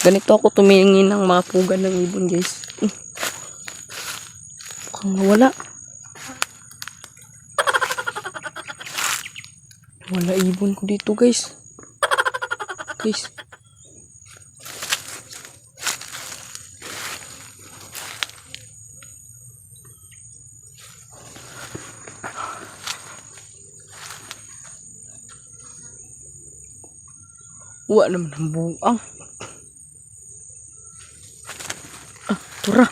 Ganito ako tumingin ng mga pugad ng ibon, guys. Mukhang nawala. Wala ibon ko dito, guys. Guys. Wala naman ang buang. Tura.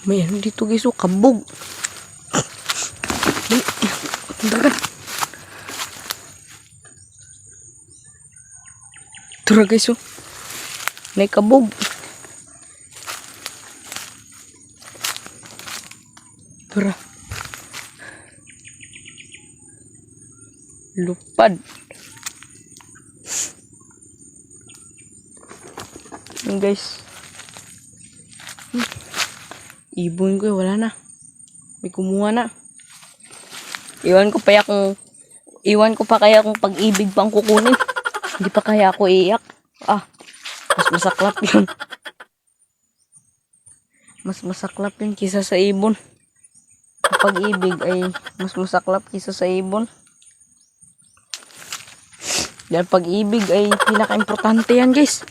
May ano dito, guys, kabog. Dagan. Tura, guys, may kabog. Tura. Lupad. Yung guys. Ibon ko, wala na. May kumuha na. Iwan ko pa kaya kung pag-ibig pang kukunin. Hindi pa kaya ako iiyak. Mas masaklap yun. Mas masaklap yun kisa sa ibon. Pag-ibig ay mas masaklap kisa sa ibon. Dahil pag-ibig ay pinaka-importante yan, guys.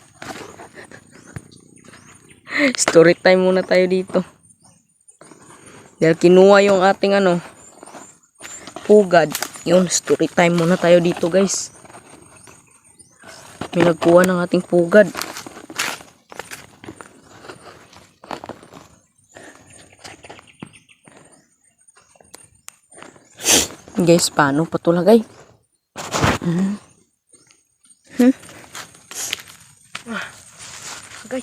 Story time muna tayo dito. Dahil kinuha yung ating pugad. Yun, story time muna tayo dito, guys. May nagkuha ng ating pugad. Guys, paano patulagay? Okay.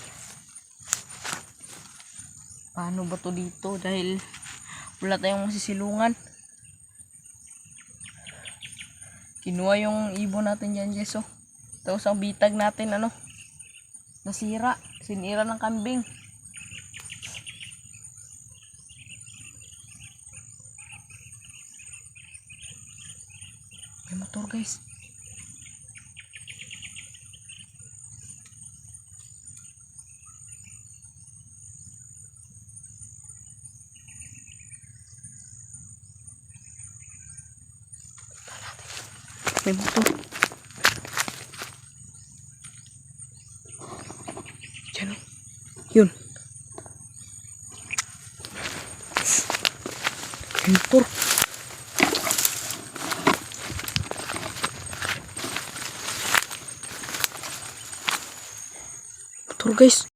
Paano ba to dito? Dahil wala tayong masisilungan. Kinuha yung ibon natin dyan, guys. Tapos ang bitag natin, nasira. Sinira ng kambing. May motor, guys. May motor. Diyan, yun. May motor. Motor, guys.